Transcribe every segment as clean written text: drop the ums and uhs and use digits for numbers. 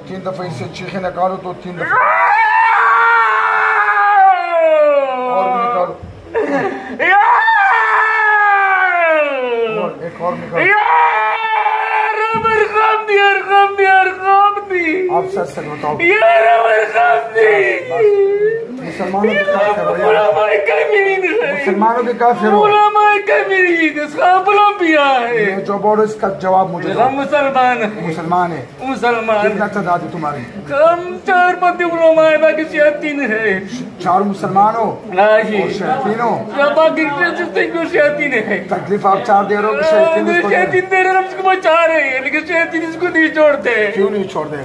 3 دفعہ اسے چیخیں نکالو تو 3 دفعہ اور بھی نکالو ایک اور نکالو آپ سچ سچ بتاؤ مسلمانوں کے کافر ہو مسلمانوں کے کافر ہو یہ جو بولو اس کا جواب مجھے دو مسلمان ہے کتنا تعداد ہے تمہاری ہم 4 بندے علماء ہیں باقی شیاطین ہیں 4 مسلمان ہو اور شیاطین ہو شیاطین ہیں تکلیف آپ 4 دے رہے ہو کہ شیاطین دے رہے ہیں اس کو بچا رہے ہیں لیکن شیاطین اس کو نہیں چھوڑتے کیوں نہیں چھوڑ دے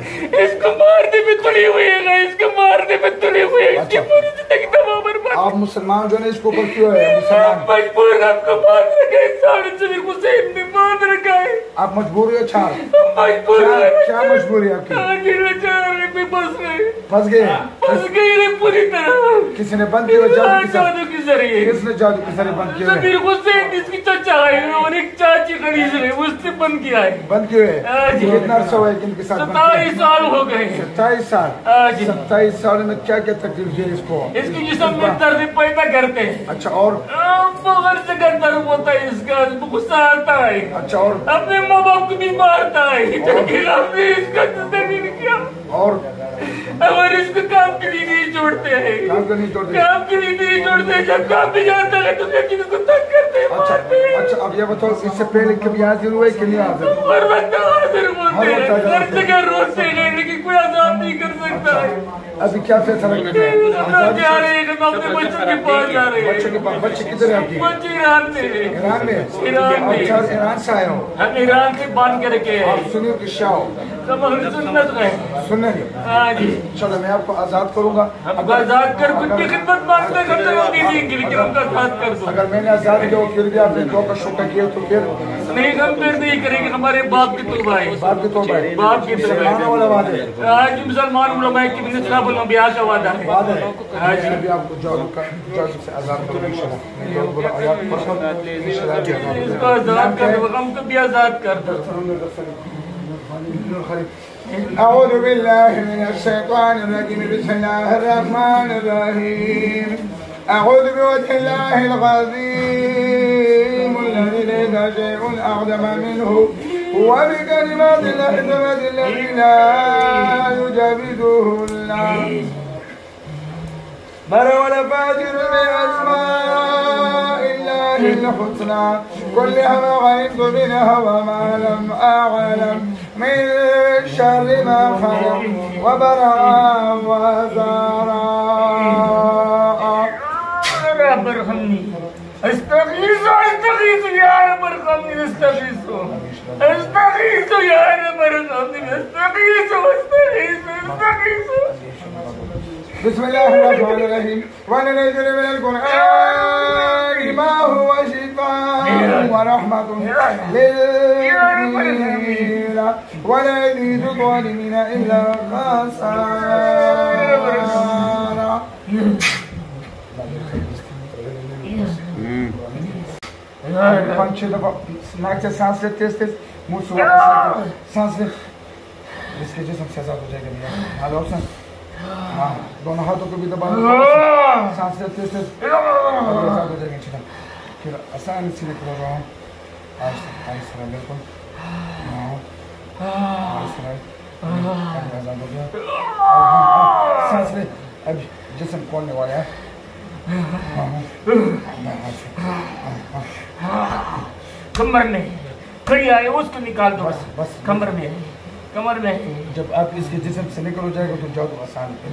اس کو مارنے پہ تلی ہوئی ہے اس کو مارنے پہ تلی ہوئی ہے اس کی پوری زندگی تباہ برباد آپ مسلمان جو ہے اس کو اوپر کیوں ہے مسلمان مجبور آپ کو باندھ رکھا ہے 4.5 حسین نے باندھ رکھا ہے آپ مجبور ہو یا چھار مجبور کیا مجبوری ہے آپ کی پھنس گئے پوری طرح کسی نے بند کیا جادو کے ذریعے کس نے جادو کے ذریعے بند کیا امیر حسین جس کی چچا ہے اور ایک چاچی خلیج ہے اس نے بند کیا ہے بند کیے ہوئے کتنا عرصہ ہوا ہے کن کے ساتھ 27 سال ہو گئے 27 سال 27 سال میں کیا کیا تکلیف دی اس کو اس کی جسم میں درد پیدا کرتے ہیں اچھا اور ہر جگہ درد ہوتا ہے اس کا غصہ آتا ہے اچھا اور اپنے ماں باپ کو بھی مارتا ہے لیکن آپ نے اس کا نہیں کیا اور ہمارے اس کو کام کے لیے نہیں چھوڑتے ہیں کام کے نہیں چھوڑتے کام کے لیے نہیں چھوڑتے جب کام بھی جاتا ہے تو لیکن اس کو تنگ کرتے ہیں اچھا اب یہ بتاؤ اس سے پہلے کبھی حاضر ہوئے کہ نہیں حاضر ہر وقت حاضر ہوتے ہیں ہر جگہ روتے ہیں لیکن کوئی عذاب نہیں کر سکتا ہے ابھی کیا فیصلہ کرتے ہیں جا رہے ہیں ہم اپنے بچوں کے پاس جا رہے ہیں بچوں کے پاس بچے کدھر ہیں آپ کی بچے ایران میں ایران میں اچھا ایران سے آئے ہو ہم ایران سے باندھ کے رکھے ہیں آپ سنیو کہ شاہ ہو سنت ہے سننے نہیں ہاں جی چلو میں آپ کو آزاد کروں گا ہم کو آزاد کر کچھ کی خدمت مانگتے ہیں ہم نہیں دیں گے لیکن ہم کو آزاد کر دو اگر میں نے آزاد کیا پھر بھی آپ نے دعا کا شکر کیا تو پھر نہیں ہم پھر نہیں کریں گے ہمارے باپ کی توبہ ہے باپ کی توبہ ہے باپ کی توبہ مسلمانوں والا وعدہ ہے آج مسلمان علماء کی من اصحاب الانبیاء کا وعدہ ہے وعدہ ہے آج بھی آپ کو جادو سے آزاد کروں انشاءاللہ اس کو آزاد کر دو ہم کو بھی آزاد کر دو أعوذ بالله من الشيطان الرجيم بسم الله الرحمن الرحيم أعوذ بوجه الله العظيم الذي ليس شيء أعظم منه وبكلمات الله التي لا يجاوزه الله بر ولا فاجر بأسماء الله الحسنى كلها ما علمت منها وما لم أعلم من شر ما خلق وبراء وزراء رب ارحمني استغيث استغيث يا رب ارحمني استغيث استغيث يا رب ارحمني استغيث استغيث استغيث بسم الله الرحمن الرحيم وننزل من القرآن ما هو شفاء ورحمة للمؤمنين ولا يزيد الظالمين إلا خسارا. 5-6 دفعہ ناک سے سانس لے تیز تیز منہ سے سانس لے اس کے جسم سے آزاد ہو جائے گا میرا حال اور سن ہاں دونوں ہاتھوں کو بھی دبانا سانس لے تیز تیز آزاد ہو جائے گا انشاءاللہ پھر آسان سینے کھلو رہا ہوں آہستہ بالکل آہستہ آزاد ہو گیا سانس لے اب جسم کھولنے والا ہے کمر میں کھڑی آئے اس کو نکال دو بس کمر میں جب آپ اس کے جسم سے نکل ہو جائے گا تو جاؤ تو آسان ہے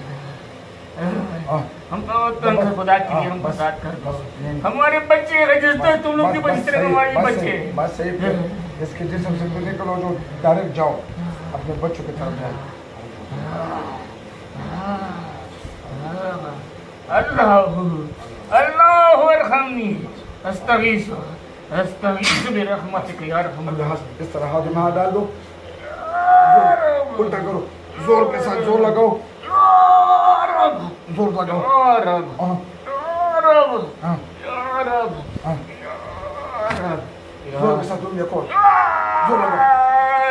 ہم خدا کے لیے ہم بسات کر دو ہمارے بچے رجسٹر تم لوگ کی بچے ہمارے بچے بات صحیح ہے اس کے جسم سے نکل ہو جو ڈائریکٹ جاؤ اپنے بچوں کی طرف جاؤ اللہ ارحمنی استغیث برحمتک یا ارحم الراحمین. اس طرح ہاتھ میں ہاتھ ڈال دو الٹا کرو زور کے ساتھ زور لگاؤ زور لگاؤ زور کے ساتھ تم یہ کھول زور لگاؤ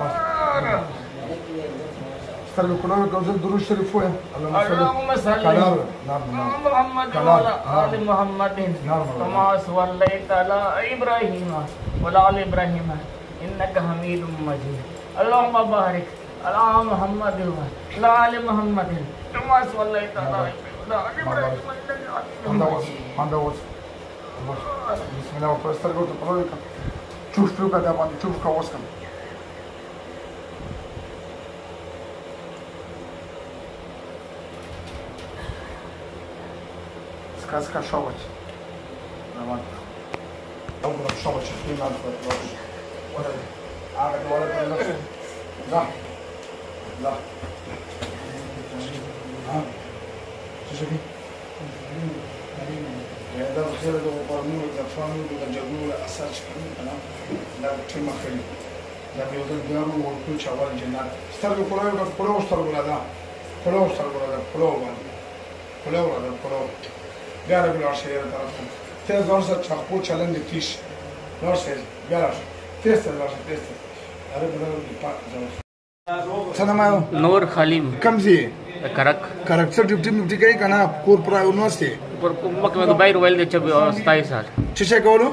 بس استرجع كله يرجع زي دروس شريفه اللهم صل على محمد وعلى آل محمد كما صليت على إبراهيم وعلى آل إبراهيم إنك حميد مجيد اللهم بارك على محمد وعلى آل محمد كما صليت على إبراهيم بسم الله وفر استرجع كله يرجع شوف شو كذا بعد شوف كواس كم سكاسكا شوبت نعم أول شوبت شفتين على الفرق ولا عارف ولا بالنفس لا لا ها شو شوفي هذا الخير ده وقرنوه الزفانو وجابوه لأساس كمان لا تما خير لا بيوضل دارو وكل شوال الجنات استرجو كلاه يبقى كلاه استرجو هذا كلاه استرجو هذا كلاه هذا كلاه قال بالعشرة طرفهم تيز ورثة شخبو شلون نتيش ورثة قال تيست ورثة تيست هذا بدل الباك زوج سلام عليكم نور خليم كم زي كرك كاركتر دبتي كاي كنا كور برا يونيفرسيتي وقت ما دبي رويل ده شبه 27 سال تشيشة قولوا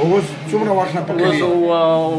هو سمنا واشنا بكري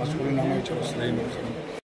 مسؤولين ما يچرو سليم